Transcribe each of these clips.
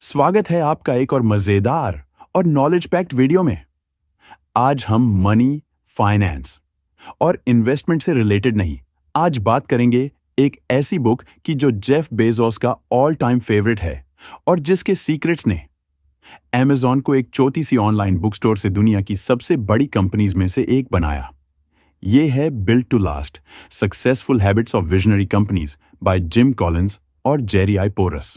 स्वागत है आपका एक और मजेदार और नॉलेज पैक्ड वीडियो में। आज हम मनी, फाइनेंस और इन्वेस्टमेंट से रिलेटेड नहीं, आज बात करेंगे एक ऐसी बुक की जो जेफ बेजोस का ऑल टाइम फेवरेट है और जिसके सीक्रेट्स ने अमेज़न को एक छोटी सी ऑनलाइन बुक स्टोर से दुनिया की सबसे बड़ी कंपनीज में से एक बनाया। ये है built to last, successful habits of visionary companies by Jim Collins और जेरी आई पोरस।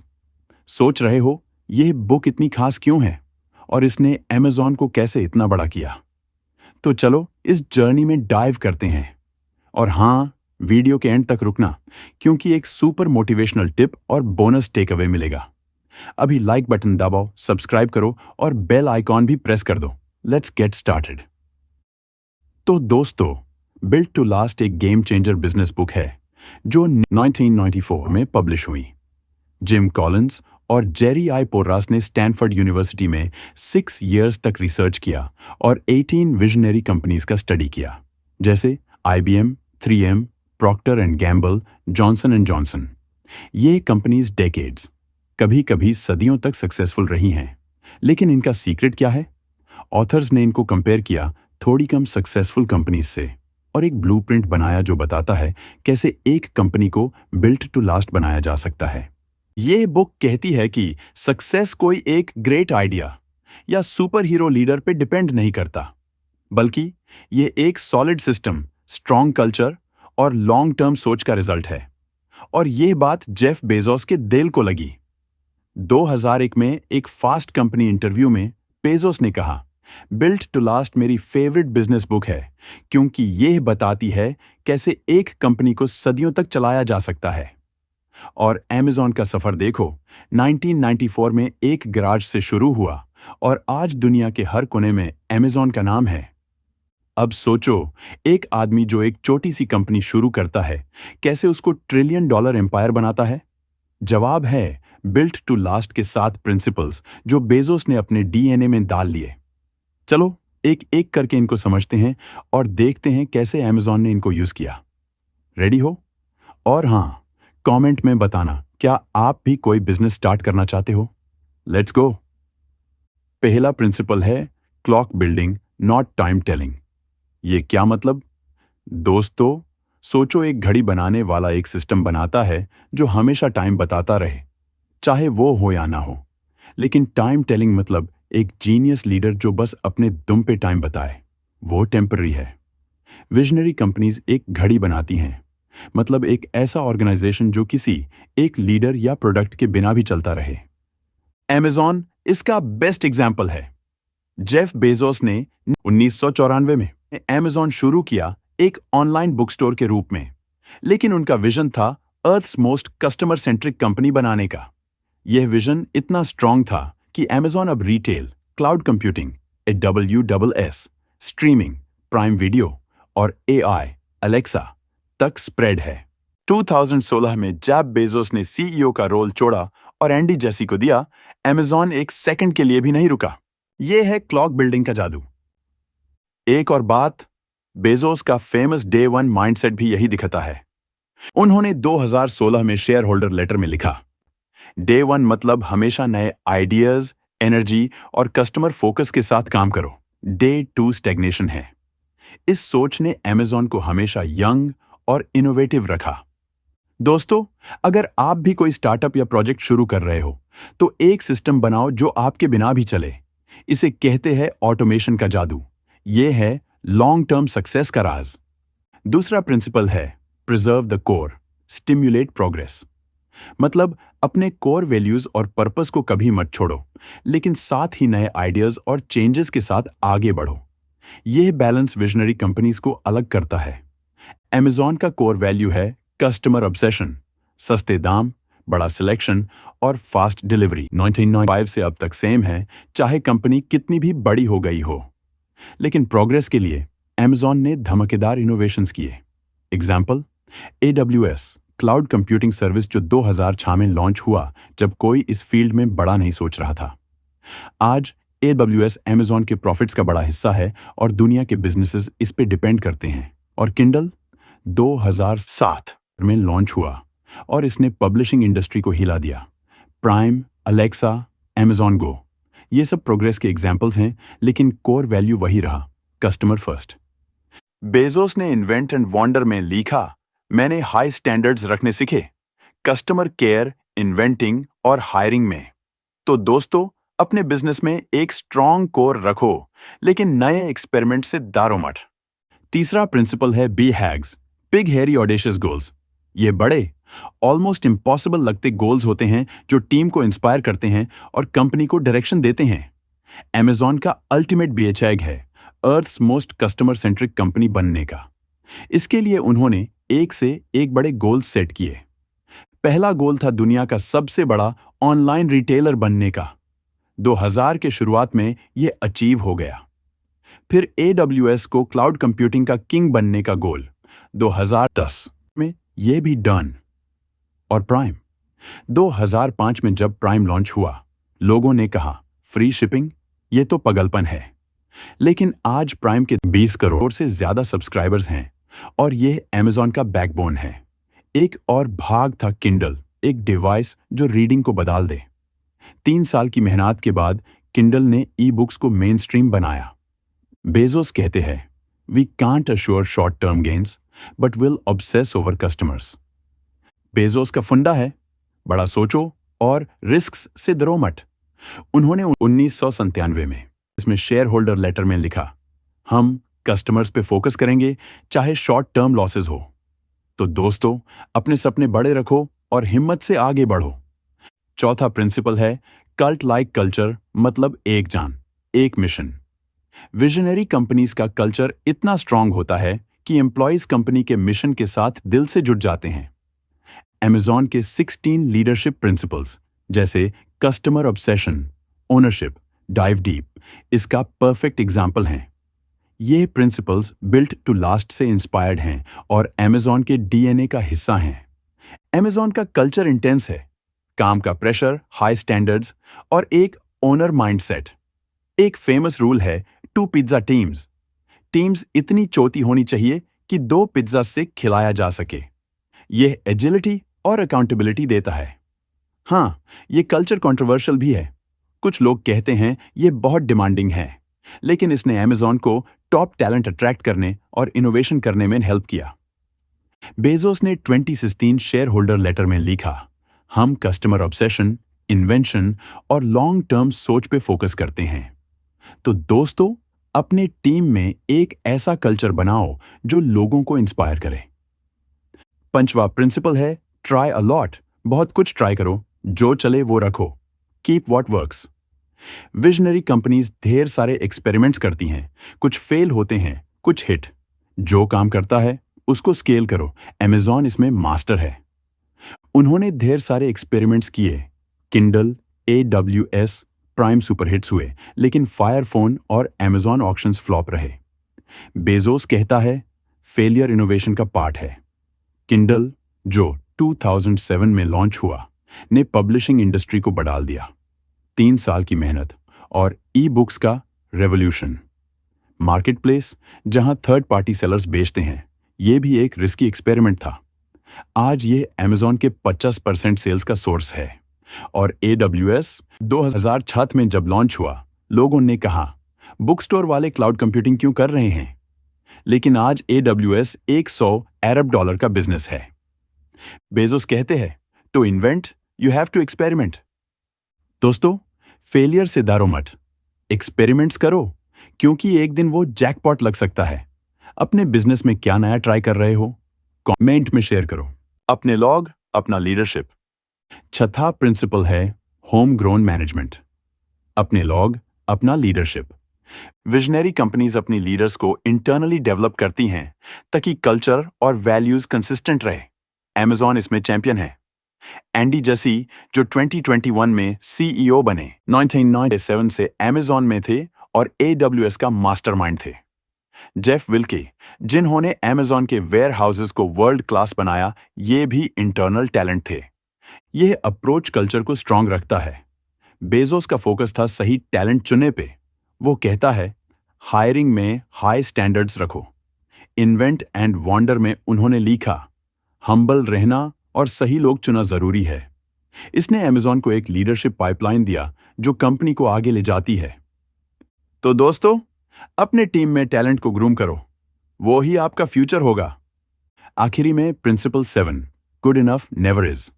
सोच रहे हो यह बुक इतनी खास क्यों है और इसने अमेज़न को कैसे इतना बड़ा किया? तो चलो इस जर्नी में डाइव करते हैं। और हाँ, वीडियो के एंड तक रुकना क्योंकि एक सुपर मोटिवेशनल टिप और बोनस टेक अवे मिलेगा। अभी लाइक बटन दबाओ, सब्सक्राइब करो और बेल आइकॉन भी प्रेस कर दो। Let's get started. तो दोस्तों, बिल्ट टू लास्ट एक गेम चेंजर बिजनेस बुक है जो 1994 में पब्लिश हुई। जिम कॉलिंस और जेरी आई पोर्रास ने स्टैनफोर्ड यूनिवर्सिटी में 6 इयर्स तक रिसर्च किया और 18 विजनरी कंपनीज का स्टडी किया, जैसे IBM, 3M, Procter and Gamble, Johnson and Johnson. ये कंपनीज डेकेड्स, कभी कभी सदियों तक सक्सेसफुल रही हैं। लेकिन इनका सीक्रेट क्या है? ऑथर्स ने इनको कंपेयर किया थोड़ी कम सक्सेसफुल कंपनीज से और एक ब्लूप्रिंट बनाया जो बताता है कैसे एक कंपनी को बिल्ट टू लास्ट बनाया जा सकता है। ये बुक कहती है कि सक्सेस कोई एक ग्रेट आइडिया या सुपर हीरो लीडर पे डिपेंड नहीं करता, बल्कि ये एक सॉलिड सिस्टम, स्ट्रॉन्ग कल्चर और लॉन्ग टर्म सोच का रिजल्ट है। और ये बात जेफ बेजोस के दिल को लगी। 2001 में एक फास्ट कंपनी इंटरव्यू में बेजोस ने कहा, बिल्ट टू लास्ट मेरी फेवरेट बिजनेस बुक है क्योंकि यह बताती है कैसे एक कंपनी को सदियों तक चलाया जा सकता है। और अमेज़न का सफर देखो, 1994 में एक गैराज से शुरू हुआ और आज दुनिया के हर कोने में अमेज़न का नाम है। अब सोचो, एक आदमी जो एक छोटी सी कंपनी शुरू करता है, कैसे उसको ट्रिलियन डॉलर एम्पायर बनाता है? जवाब है बिल्ट टू लास्ट के 7 प्रिंसिपल्स जो बेजोस ने अपने DNA में डाल लिए। चलो एक एक करके इनको समझते हैं और देखते हैं कैसे अमेज़न ने इनको यूज किया। रेडी हो? और हाँ, कमेंट में बताना क्या आप भी कोई बिजनेस स्टार्ट करना चाहते हो। Let's go. पहला प्रिंसिपल है clock building, not time telling. ये क्या मतलब? दोस्तों, सोचो एक घड़ी बनाने वाला एक सिस्टम बनाता है जो हमेशा टाइम बताता रहे, चाहे वो हो या ना हो। लेकिन टाइम टेलिंग मतलब एक जीनियस लीडर जो बस अपने दुम पे टाइम बताए, वो टेम्पररी है। विजनरी कंपनीज एक घड़ी बनाती हैं, मतलब एक ऐसा ऑर्गेनाइजेशन जो किसी एक लीडर या प्रोडक्ट के बिना भी चलता रहे। अमेज़न इसका बेस्ट एग्जाम्पल है। जेफ बेजोस ने 1994 में अमेज़न शुरू किया एक ऑनलाइन बुक स्टोर के रूप में, लेकिन उनका विजन था Earth's most customer centric company बनाने का। यह विजन इतना स्ट्रांग था कि अमेज़न अब retail, cloud computing, AWS, streaming, prime video और AI, अलेक्सा तक स्प्रेड है। 2016 में जैब बेजोस ने CEO का रोल छोड़ा और एंडी जेसी को दिया, अमेज़न एक सेकंड के लिए भी नहीं रुका। यह है क्लॉक बिल्डिंग का जादू। एक और बात, बेजोस का फेमस डे 1 माइंडसेट भी यही दिखाता है। उन्होंने 2016 में शेयर होल्डर लेटर में लिखा, डे 1 मतलब हमेशा नए आइडियाज, एनर्जी और कस्टमर फोकस के साथ काम करो। डे 2 स्टैग्नेशन है। इस सोच ने अमेज़न को हमेशा यंग और इनोवेटिव रखा। दोस्तों, अगर आप भी कोई स्टार्टअप या प्रोजेक्ट शुरू कर रहे हो, तो एक सिस्टम बनाओ जो आपके बिना भी चले। इसे कहते हैं ऑटोमेशन का जादू। यह है लॉन्ग टर्म सक्सेस का राज। दूसरा प्रिंसिपल है preserve the core, stimulate progress. मतलब अपने कोर वैल्यूज और पर्पस को कभी मत छोड़ो, लेकिन साथ ही नए आइडियाज और चेंजेस के साथ आगे बढ़ो। यह बैलेंस विजनरी कंपनीज को अलग करता है। अमेज़न का कोर वैल्यू है कस्टमर ऑब्सेशन, सस्ते दाम, बड़ा सिलेक्शन और फास्ट डिलीवरी। 1995 से अब तक सेम है, चाहे कंपनी कितनी भी बड़ी हो गई हो। लेकिन प्रोग्रेस के लिए अमेज़न ने धमाकेदार इनोवेशंस किए। Example, AWS, cloud computing service जो 2006 में लॉन्च हुआ, जब कोई इस फील्ड में बड़ा नहीं सोच रहा था। आज AWS अमेज़न के प्रॉफिट्स का बड़ा हिस्सा है और दुनिया के बिजनेसेस इस पे डिपेंड करते हैं। और किंडल 2007 में लॉन्च हुआ और इसने पब्लिशिंग इंडस्ट्री को हिला दिया। प्राइम, अलेक्सा, Amazon Go, ये सब प्रोग्रेस के एग्जाम्पल्स हैं, लेकिन कोर वैल्यू वही रहा, कस्टमर फर्स्ट। बेजोस ने इन्वेंट एंड वॉन्डर में लिखा, मैंने हाई स्टैंडर्ड्स रखने सीखे, कस्टमर केयर, इन्वेंटिंग और हायरिंग में। तो दोस्तों, अपने बिजनेस में एक स्ट्रॉन्ग कोर रखो, लेकिन नए एक्सपेरिमेंट से दारो मत। तीसरा प्रिंसिपल है बी हैग्स, बिग हेरी ऑडेशियस गोल्स। ये बड़े, ऑलमोस्ट इम्पॉसिबल लगते गोल्स होते हैं जो टीम को इंस्पायर करते हैं और कंपनी को डायरेक्शन देते हैं। Amazon का अल्टीमेट बीएचएग है Earth's most customer centric company बनने का। इसके लिए उन्होंने एक से एक बड़े गोल सेट किए। पहला गोल था दुनिया का सबसे बड़ा ऑनलाइन रिटेलर बनने का। 2000 के शुरुआत में यह अचीव हो गया। फिर AWS को क्लाउड कंप्यूटिंग का किंग बनने का गोल 2010 में यह भी डन। और प्राइम 2005 में जब प्राइम लॉन्च हुआ, लोगों ने कहा फ्री शिपिंग, ये तो पगलपन है। लेकिन आज प्राइम के 20 करोड़ से ज्यादा सब्सक्राइबर्स हैं और यह Amazon का बैकबोन है। एक और भाग था किंडल, एक डिवाइस जो रीडिंग को बदल दे। 3 साल की मेहनत के बाद किंडल ने ई बुक्स को मेन स्ट्रीम बनाया। बेजोस कहते हैं, we can't assure short term gains but will obsess over customers. Bezos का फंडा है, बड़ा सोचो और रिस्क्स से डरो मत। उन्होंने 1997 में इसमें शेयर होल्डर लेटर में लिखा, हम कस्टमर्स पे फोकस करेंगे चाहे शॉर्ट टर्म लॉसेस हो। तो दोस्तों, अपने सपने बड़े रखो और हिम्मत से आगे बढ़ो। चौथा प्रिंसिपल है कल्ट लाइक कल्चर, मतलब एक जान, एक मिशन। विजनरी कंपनीज का कल्चर इतना स्ट्रांग होता है कि एम्प्लॉयज कंपनी के मिशन के साथ दिल से जुड़ जाते हैं। Amazon के 16 लीडरशिप प्रिंसिपल्स जैसे customer obsession, ownership, dive deep, इसका परफेक्ट एग्जाम्पल हैं। ये प्रिंसिपल्स बिल्ट टू लास्ट से इंस्पायर्ड हैं और Amazon के डीएनए का हिस्सा हैं। Amazon का कल्चर इंटेंस है, काम का प्रेशर, हाई स्टैंडर्ड्स और एक ओनर माइंडसेट। एक फेमस रूल है 2 पिज्जा टीम्स। टीम्स इतनी चौती होनी चाहिए कि 2 पिज्जा से खिलाया जा सके। यह एजिलिटी और अकाउंटेबिलिटी देता है। हाँ, ये कल्चर कंट्रोवर्शियल भी है। कुछ लोग कहते हैं ये बहुत डिमांडिंग है, लेकिन इसने Amazon को टॉप टैलेंट अट्रैक्ट करने और इनोवेशन करने में हेल्प किया। बेजोस ने 2016 शेयर होल्डर लेटर में लिखा, हम कस्टमर ऑब्सेशन, इन्वेंशन और लॉन्ग टर्म सोच पे फोकस करते हैं। तो दोस्तों, अपने टीम में एक ऐसा कल्चर बनाओ जो लोगों को इंस्पायर करे। पंचवा प्रिंसिपल है ट्राई अ लॉट, बहुत कुछ ट्राई करो, जो चले वो रखो, keep what works. Visionary companies ढेर सारे एक्सपेरिमेंट्स करती हैं, कुछ फेल होते हैं, कुछ हिट। जो काम करता है उसको स्केल करो। Amazon इसमें मास्टर है। उन्होंने ढेर सारे एक्सपेरिमेंट्स किए, किंडल, AWS, प्राइम सुपरहिट्स हुए, लेकिन फायर फोन और Amazon ऑक्शंस फ्लॉप रहे। बेजोस कहता है फेलियर इनोवेशन का पार्ट है। किंडल, जो 2007 में लॉन्च हुआ, ने पब्लिशिंग इंडस्ट्री को बढ़ा दिया। 3 साल की मेहनत और ई बुक्स का रेवोल्यूशन। मार्केट प्लेस, जहां थर्ड पार्टी सेलर्स बेचते हैं, यह भी एक रिस्की एक्सपेरिमेंट था। आज ये Amazon के 50% सेल्स का सोर्स है। और AWS 2006 में जब लॉन्च हुआ, लोगों ने कहा बुक स्टोर वाले क्लाउड कंप्यूटिंग क्यों कर रहे हैं, लेकिन आज AWS $100 अरब का बिजनेस है। बेजोस कहते हैं to invent you have to experiment. दोस्तों, फेलियर से डरो मत, एक्सपेरिमेंट्स करो, क्योंकि एक दिन वो जैकपॉट लग सकता है। अपने बिजनेस में क्या नया ट्राई कर रहे हो, कमेंट में शेयर करो। अपने लॉग, अपना लीडरशिप। छठा प्रिंसिपल है होम ग्रोन मैनेजमेंट। अपने लॉग, अपना लीडरशिप। विजनरी कंपनीज अपनी लीडर्स को इंटरनली डेवलप करती हैं ताकि कल्चर और वैल्यूज कंसिस्टेंट रहे। Amazon इसमें चैंपियन है। एंडी जसी, जो 2021 में CEO बने, 1997 से Amazon में थे और AWS का मास्टरमाइंड थे। जेफ विल्के, जिन्होंने Amazon के वेयर हाउसेस को वर्ल्ड क्लास बनाया, ये भी इंटरनल टैलेंट थे। यह अप्रोच कल्चर को स्ट्रांग रखता है। बेजोस का फोकस था सही टैलेंट चुनने पे। वो कहता है हायरिंग में हाई स्टैंडर्ड्स रखो। इन्वेंट एंड वॉन्डर में उन्होंने लिखा, हम्बल रहना और सही लोग चुना जरूरी है। इसने Amazon को एक लीडरशिप पाइपलाइन दिया जो कंपनी को आगे ले जाती है। तो दोस्तों, अपने टीम में टैलेंट को ग्रूम करो, वो ही आपका फ्यूचर होगा। आखिरी में principle 7, good enough never is.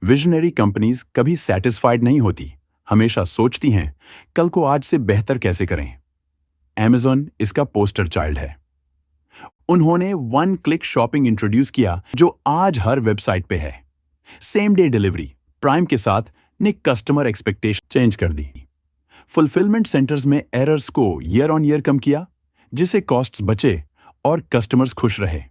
Visionary companies कभी सेटिस्फाइड नहीं होती, हमेशा सोचती हैं कल को आज से बेहतर कैसे करें। Amazon इसका पोस्टर चाइल्ड है। उन्होंने वन क्लिक शॉपिंग इंट्रोड्यूस किया जो आज हर वेबसाइट पे है। सेम डे डिलीवरी प्राइम के साथ ने कस्टमर एक्सपेक्टेशन चेंज कर दी। फुलफिलमेंट सेंटर्स में एरर्स को ईयर ऑन ईयर कम किया, जिससे कॉस्ट्स बचे और कस्टमर्स खुश रहे।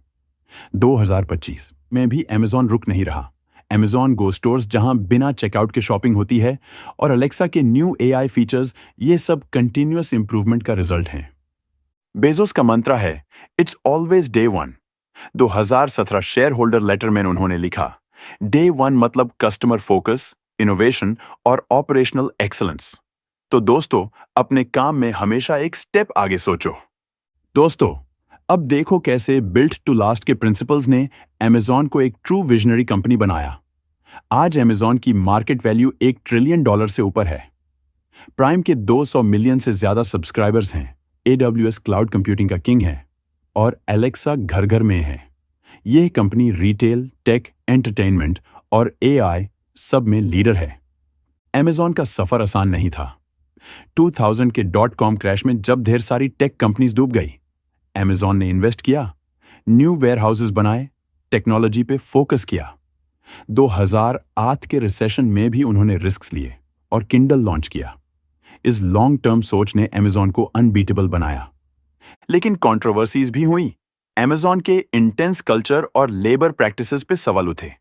2025 में भी Amazon रुक नहीं रहा। Amazon Go स्टोर्स जहां बिना चेकआउट के शॉपिंग होती है और अलेक्सा के न्यू AI फीचर्स, ये सब कंटिन्यूअस इंप्रूवमेंट का रिजल्ट हैं। बेजोस का मंत्र है it's always day one. 2017 shareholder letter में उन्होंने लिखा, डे वन मतलब कस्टमर फोकस, इनोवेशन और ऑपरेशनल एक्सीलेंस। तो दोस्तों, अपने काम में हमेशा एक स्टेप आगे सोचो। दोस्तों, अब देखो कैसे बिल्ट टू लास्ट के प्रिंसिपल्स ने Amazon को एक ट्रू विजनरी कंपनी बनाया। आज Amazon की मार्केट वैल्यू $1 ट्रिलियन से ऊपर है। प्राइम के 200 मिलियन से ज्यादा सब्सक्राइबर्स हैं। AWS क्लाउड कंप्यूटिंग का किंग है और एलेक्सा घर घर में है। यह कंपनी रिटेल, टेक, एंटरटेनमेंट और AI सब में लीडर है। Amazon का सफर आसान नहीं था। 2000 के .com क्रैश में जब ढेर सारी टेक कंपनीज डूब गई, Amazon ने इन्वेस्ट किया, न्यू वेयर हाउसेस बनाए, टेक्नोलॉजी पे फोकस किया। 2008 के रिसेशन में भी उन्होंने रिस्क लिए और किंडल लॉन्च किया। इस लॉन्ग टर्म सोच ने Amazon को अनबीटेबल बनाया। लेकिन कंट्रोवर्सीज भी हुई। Amazon के इंटेंस कल्चर और लेबर प्रैक्टिसेस पे सवाल उठे।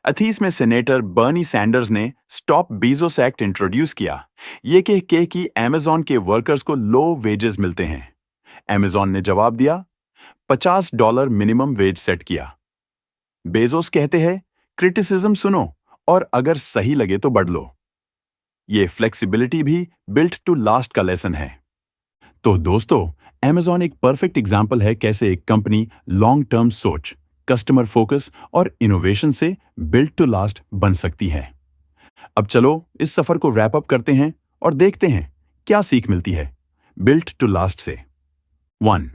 अथीस में सेनेटर बर्नी सैंडर्स ने स्टॉप बीजोस एक्ट इंट्रोड्यूस किया, ये कह के कि Amazon के वर्कर्स को लो वेजेस मिलते हैं। Amazon ने जवाब दिया, $50 मिनिमम वेज सेट किया। बेजोस कहते हैं, क्रिटिसिज्म सुनो और अगर सही लगे तो बढ़ लो। ये फ्लेक्सिबिलिटी भी बिल्ट टू लास्ट का लेसन है। तो दोस्तों, Amazon एक परफेक्ट एग्जाम्पल है कैसे एक कंपनी लॉन्ग टर्म सोच, कस्टमर फोकस और इनोवेशन से बिल्ट टू लास्ट बन सकती है। अब चलो इस सफर को रैप अप करते हैं और देखते हैं क्या सीख मिलती है बिल्ट टू लास्ट से। 1.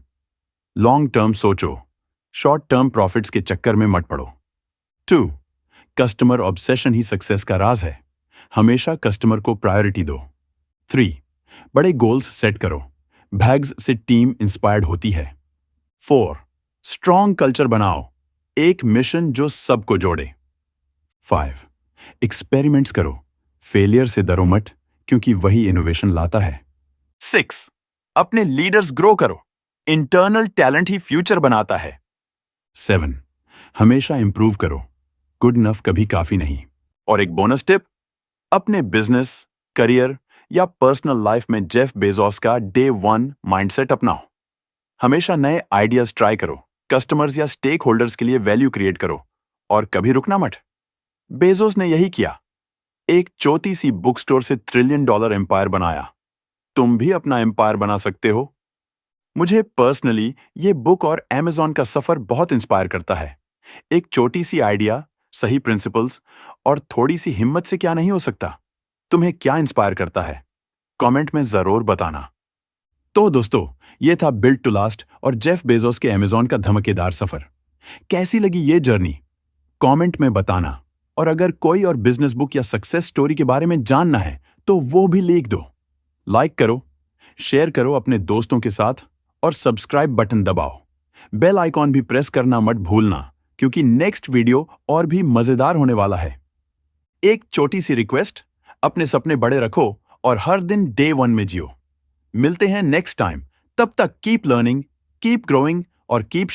लॉन्ग टर्म सोचो, शॉर्ट टर्म प्रॉफिट्स के चक्कर में मत पड़ो। 2. कस्टमर ऑब्सेशन ही सक्सेस का राज है, हमेशा कस्टमर को प्रायोरिटी दो। 3. बड़े गोल्स सेट करो, बैग्स से टीम इंस्पायर्ड होती है। 4. स्ट्रॉन्ग कल्चर बनाओ, एक मिशन जो सबको जोड़े। 5. एक्सपेरिमेंट्स करो, फेलियर से डरो मत, क्योंकि वही इनोवेशन लाता है। 6. अपने लीडर्स ग्रो करो, इंटरनल टैलेंट ही फ्यूचर बनाता है। 7. हमेशा इंप्रूव करो, गुड इनफ कभी काफी नहीं। और एक बोनस टिप, अपने बिजनेस, करियर या पर्सनल लाइफ में जेफ बेजोस का डे वन माइंडसेट अपनाओ। हमेशा नए आइडियाज ट्राई करो, कस्टमर्स या स्टेक होल्डर्स के लिए वैल्यू क्रिएट करो और कभी रुकना मत। बेजोस ने यही किया, एक छोटी सी बुक स्टोर से $1 ट्रिलियन एम्पायर बनाया। तुम भी अपना एम्पायर बना सकते हो। मुझे पर्सनली ये बुक और Amazon का सफर बहुत इंस्पायर करता है। एक छोटी सी आइडिया, सही प्रिंसिपल्स और थोड़ी सी हिम्मत से क्या नहीं हो सकता। तुम्हें क्या इंस्पायर करता है? कमेंट में जरूर बताना। तो दोस्तों, ये था बिल्ट टू लास्ट और जेफ बेजोस के Amazon का धमाकेदार सफर। कैसी लगी ये जर्नी? कमेंट में बताना। और अगर कोई और बिजनेस बुक या सक्सेस स्टोरी के बारे में जानना है तो वो भी लिख दो। लाइक करो, शेयर करो अपने दोस्तों के साथ और सब्सक्राइब बटन दबाओ। बेल आइकॉन भी प्रेस करना मत भूलना, क्योंकि नेक्स्ट वीडियो और भी मजेदार होने वाला है। एक छोटी सी रिक्वेस्ट, अपने सपने बड़े रखो और हर दिन डे वन में जियो। मिलते हैं नेक्स्ट टाइम। तब तक कीप लर्निंग, कीप ग्रोइंग और कीप